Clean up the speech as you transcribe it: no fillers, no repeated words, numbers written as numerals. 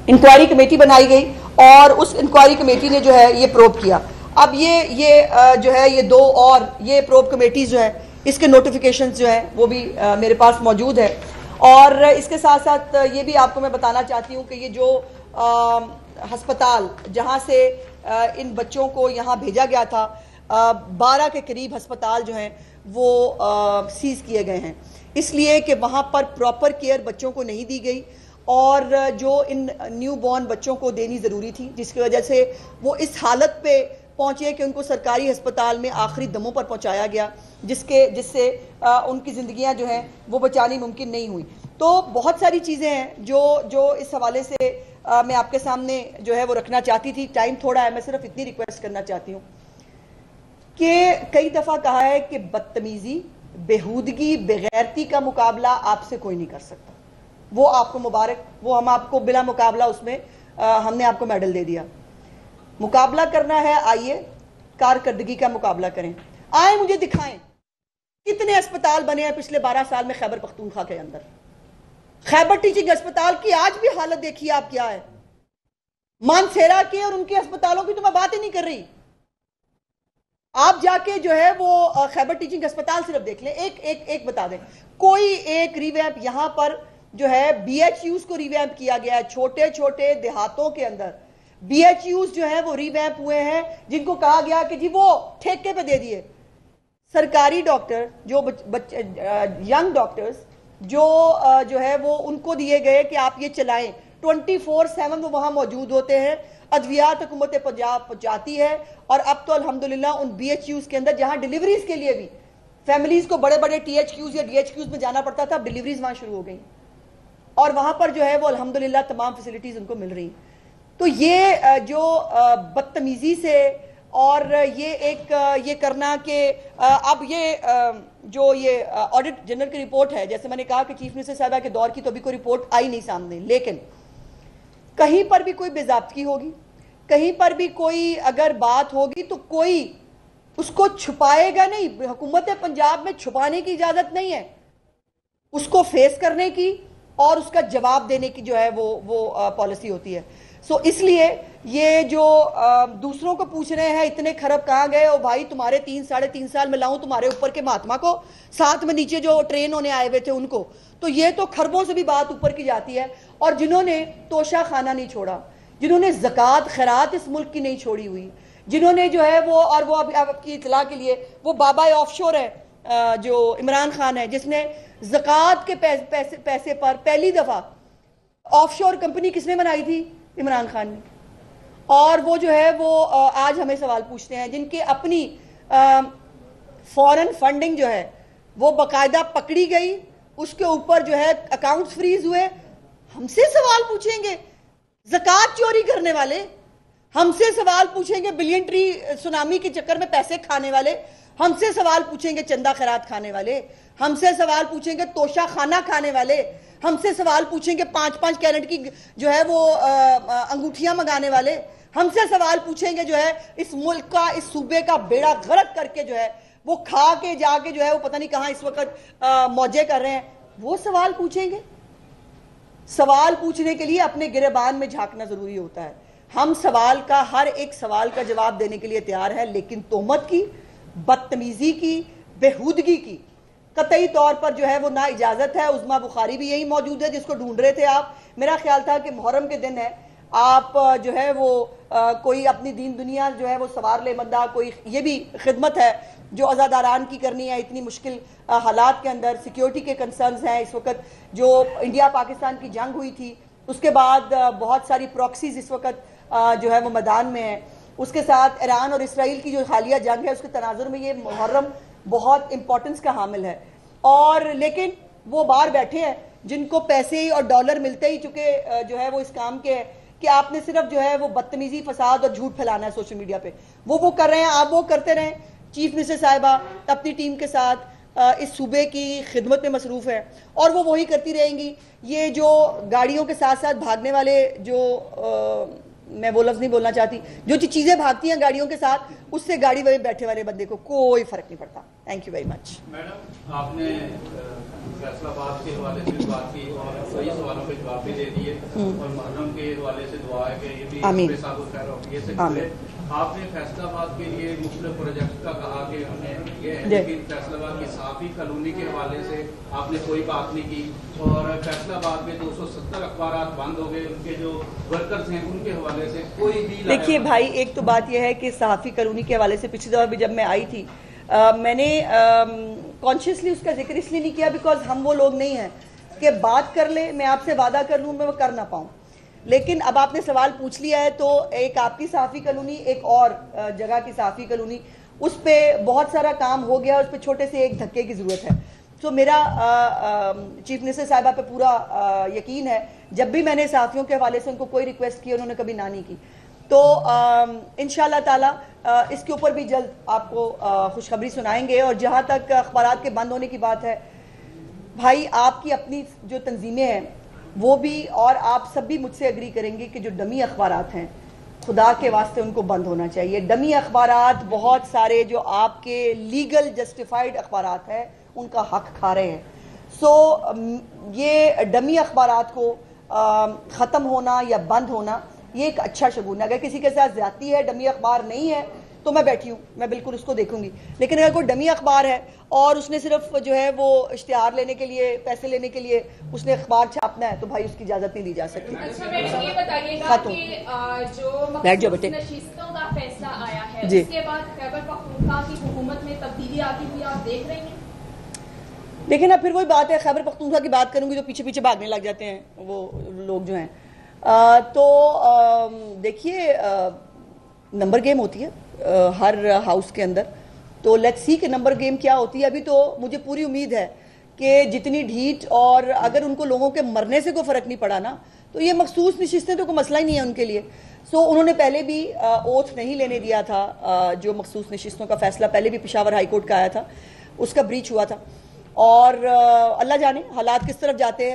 Inquiry committee बनाई गई और उस इंक्वायरी कमेटी ने जो है ये प्रोब किया। अब ये जो है ये दो और ये प्रोब कमेटीज जो है इसके नोटिफिकेशन जो है वो भी मेरे पास मौजूद है। और इसके साथ साथ ये भी आपको मैं बताना चाहती हूँ कि ये जो हस्पताल जहाँ से इन बच्चों को यहाँ भेजा गया था 12 के करीब हस्पताल जो हैं वो सीज किए गए हैं, इसलिए कि वहाँ पर प्रॉपर केयर बच्चों को नहीं दी गई और जो इन न्यू बॉर्न बच्चों को देनी ज़रूरी थी, जिसकी वजह से वो इस हालत पे पहुँचे कि उनको सरकारी अस्पताल में आखिरी दमों पर पहुँचाया गया, जिससे उनकी ज़िंदगियाँ जो हैं वो बचानी मुमकिन नहीं हुई। तो बहुत सारी चीज़ें हैं जो इस हवाले से मैं आपके सामने जो है वो रखना चाहती थी। टाइम थोड़ा है, मैं सिर्फ इतनी रिक्वेस्ट करना चाहती हूँ कि कई दफ़ा कहा है कि बदतमीज़ी, बेहूदगी, बेगैरती का मुकाबला आपसे कोई नहीं कर सकता। वो आपको मुबारक, वो हम आपको बिला मुकाबला उसमें हमने आपको मेडल दे दिया। मुकाबला करना है, आइए कारकर्दगी का मुकाबला करें। आए मुझे दिखाएं कितने अस्पताल बने हैं पिछले 12 साल में खैबर पख्तूनख्वा के अंदर। खैबर टीचिंग अस्पताल की आज भी हालत देखिए आप क्या है। मानसेरा के और उनके अस्पतालों की तो मैं बात ही नहीं कर रही। आप जाके जो है वो खैबर टीचिंग अस्पताल सिर्फ देख लें, एक बता दें, कोई एक रिवैम्प यहां पर जो है बीएचयूज को रिवैम्प किया गया है। छोटे छोटे देहातों के अंदर बीएचयूज जो है वो रिवैम्प हुए हैं, जिनको कहा गया कि जी वो ठेके पे दे दिए। सरकारी डॉक्टर जो यंग डॉक्टर्स जो है वो उनको दिए गए कि आप ये चलाएं, 24/7 वो वहां मौजूद होते हैं। अद्वियात हुकूमत पंजाब पहुंचाती है और अब तो अल्हम्दुलिल्लाह उन बीएचयूज के अंदर जहां डिलीवरीज के लिए भी फैमिलीज को बड़े बड़े टीएचक्यूज या डीएचक्यूज में जाना पड़ता था, अब डिलीवरीज वहां शुरू हो गई और वहां पर जो है वो अल्हम्दुलिल्लाह तमाम फैसिलिटीज उनको मिल रही। तो ये जो बदतमीजी से और ये करना कि अब ये जो ये ऑडिट जनरल की रिपोर्ट है, जैसे मैंने कहा कि चीफ मिनिस्टर साहबा के दौर की तो अभी कोई रिपोर्ट आई नहीं सामने, लेकिन कहीं पर भी कोई बेज़ाब्तगी होगी, कहीं पर भी कोई अगर बात होगी तो कोई उसको छुपाएगा नहीं। हुकूमत पंजाब में छुपाने की इजाजत नहीं है, उसको फेस करने की और उसका जवाब देने की जो है वो पॉलिसी होती है। सो इसलिए ये जो दूसरों को पूछ रहे हैं इतने खरब कहाँ गए, और भाई तुम्हारे 3-3.5 साल में लाऊं तुम्हारे ऊपर के महात्मा को, साथ में नीचे जो ट्रेन होने आए हुए थे उनको, तो ये तो खरबों से भी बात ऊपर की जाती है। और जिन्होंने तोशा खाना नहीं छोड़ा, जिन्होंने ज़कात खैरात इस मुल्क की नहीं छोड़ी हुई, जिन्होंने जो है वो, और वो आपकी इतला के लिए वो बाबा ऑफशोर है जो इमरान खान है, जिसने ज़कात के पैसे पर पहली दफ़ा ऑफशोर कंपनी किसने बनाई थी? इमरान खान ने। और वो जो है वो आज हमें सवाल पूछते हैं, जिनके अपनी फॉरेन फंडिंग जो है वो बाकायदा पकड़ी गई, उसके ऊपर जो है अकाउंट्स फ्रीज हुए, हमसे सवाल पूछेंगे ज़कात चोरी करने वाले, हमसे सवाल पूछेंगे बिलियन ट्री सुनामी के चक्कर में पैसे खाने वाले, हमसे सवाल पूछेंगे चंदा खैरात खाने वाले, हमसे सवाल पूछेंगे तोशा खाना खाने वाले, हमसे सवाल पूछेंगे 5-5 कैरेट की जो है वो अंगूठियां मंगाने वाले, हमसे सवाल पूछेंगे जो है इस मुल्क का, इस सूबे का बेड़ा गर्क करके जो है वो खा के जाके जो है वो पता नहीं कहां इस वक्त मौजे कर रहे हैं, वो सवाल पूछेंगे। सवाल पूछने के लिए अपने गिरेबान में झांकना जरूरी होता है। हम सवाल का, हर एक सवाल का जवाब देने के लिए तैयार है, लेकिन तोहमत की, बदतमीजी की, बेहूदगी की कतई तौर पर जो है वो ना इजाजत है। उस्मा बुखारी भी यही मौजूद है जिसको ढूंढ रहे थे आप। मेरा ख्याल था कि मुहर्रम के दिन है, आप जो है वो कोई अपनी दीन दुनिया जो है वो सवार ले मद्दा, कोई ये भी खिदमत है जो अज़ादारान की करनी है इतनी मुश्किल हालात के अंदर। सिक्योरिटी के कंसर्न्स हैं इस वक्त, जो इंडिया पाकिस्तान की जंग हुई थी उसके बाद बहुत सारी प्रॉक्सीज इस वक्त जो है वो मैदान में है, उसके साथ ईरान और इसराइल की जो हालिया जंग है उसके तनाजुर में ये मुहर्रम बहुत इंपॉर्टेंस का हामिल है। और लेकिन वो बाहर बैठे हैं जिनको पैसे और डॉलर मिलते ही चुके जो है वो इस काम के है कि आपने सिर्फ जो है वो बदतमीजी, फसाद और झूठ फैलाना है सोशल मीडिया पे, वो कर रहे हैं, आप वो करते रहें। चीफ मिनिस्टर साहिबा अपनी टीम के साथ इस सूबे की खिदमत में मसरूफ़ है और वो वही करती रहेंगी। ये जो गाड़ियों के साथ साथ भागने वाले जो میں وہ لفظ نہیں بولنا چاہتی. جو چیزیں بھاگتی ہیں گاڑیوں کے ساتھ, اس سے گاڑی میں بیٹھے والے بندے کو کوئی فرق نہیں پڑتا. Thank you very much. Madam آپ نے فیصل آباد کے حوالے سے بات کی اور کئی سوالوں کے جواب بھی دے دیے, اور محرم کے حوالے سے دعا ہے کہ یہ بھی خیر وفیت سے گزرے. آپ نے فیصل آباد کے لیے مختلف پروجیکٹ کا کہا کہ ہم نے یہ ہے, لیکن فیصل آباد کی صحافی کالونی کے حوالے سے آپ نے کوئی بات نہیں کی, اور فیصل آباد میں 270 اخبارات بند ہو گئے, ان کے جو ورکرز ہیں ان کے حوالے سے کوئی بھی. دیکھیے بھائی, ایک تو بات یہ ہے کہ صحافی کالونی کے حوالے سے پچھلی دفعہ بھی جب میں آئی تھی, میں نے کانشیسلی اس کا ذکر اس لیے نہیں کیا بیکاز ہم وہ لوگ نہیں ہیں کہ بات کر لے, میں آپ سے وعدہ کر لوں میں وہ کر نہ پاؤں. لیکن اب آپ نے سوال پوچھ لیا ہے تو ایک آپ کی صحافی کالونی, ایک اور جگہ کی صحافی کالونی, اس پہ بہت سارا کام ہو گیا, اس پہ چھوٹے سے ایک دھکے کی ضرورت ہے. تو میرا چیف منسٹر صاحبہ پہ پورا یقین ہے, جب بھی میں نے صحافیوں کے حوالے سے ان کو کوئی ریکویسٹ کی انہوں نے کبھی نہ نہیں کی. تو انشاءاللہ تعالی اس کے اوپر بھی جلد آپ کو خوشخبری سنائیں گے. اور جہاں تک اخبارات کے بند ہونے کی بات ہے, بھائی آپ کی اپنی جو تنظیمیں ہیں وہ بھی, اور آپ سب بھی مجھ سے اگری کریں گے کہ جو ڈمی اخبارات ہیں خدا کے واسطے ان کو بند ہونا چاہیے. ڈمی اخبارات بہت سارے جو آپ کے لیگل جسٹیفائڈ اخبارات ہیں ان کا حق کھا رہے ہیں. سو یہ ڈمی اخبارات کو ختم ہونا یا بند ہونا یہ ایک اچھا شگون ہے. اگر کسی کے ساتھ زیادتی ہے, ڈمی اخبار نہیں ہے, تو میں بیٹھی ہوں, میں بالکل اس کو دیکھوں گی. لیکن اگر کوئی ڈمی اخبار ہے اور اس نے صرف جو ہے وہ اشتہار لینے کے لیے, پیسے لینے کے لیے اس نے اخبار چھاپنا ہے, تو بھائی اس کی اجازت نہیں دی جا سکتی. اچھا میڈم یہ بتائیے گا کہ جو مخصوص نشستوں کا فیصلہ آیا ہے اس کے بعد خیبر پختونخوا کی حکومت میں تبدیلی آتی ہوئی آپ دیکھ رہی ہیں؟ دیکھیں نا, پھر وہی بات ہے, خیبر پختونخوا کی بات کروں گی تو پیچھے پیچھے بھاگنے لگ جاتے ہیں وہ لوگ جو ہیں. تو دیکھیے نمبر گیم ہوتی ہے ہر ہاؤس کے اندر, تو لیٹس سی کہ نمبر گیم کیا ہوتی ہے. ابھی تو مجھے پوری امید ہے کہ جتنی ڈھیٹ, اور اگر ان کو لوگوں کے مرنے سے کوئی فرق نہیں پڑا نا, تو یہ مخصوص نشستیں تو کوئی مسئلہ ہی نہیں ہے ان کے لیے. سو انہوں نے پہلے بھی اوتھ نہیں لینے دیا تھا, جو مخصوص نشستوں کا فیصلہ پہلے بھی پشاور ہائی کورٹ کا آیا تھا, اس کا بریچ ہوا تھا. اور اللہ جانے حالات کس طرف جاتے ہیں.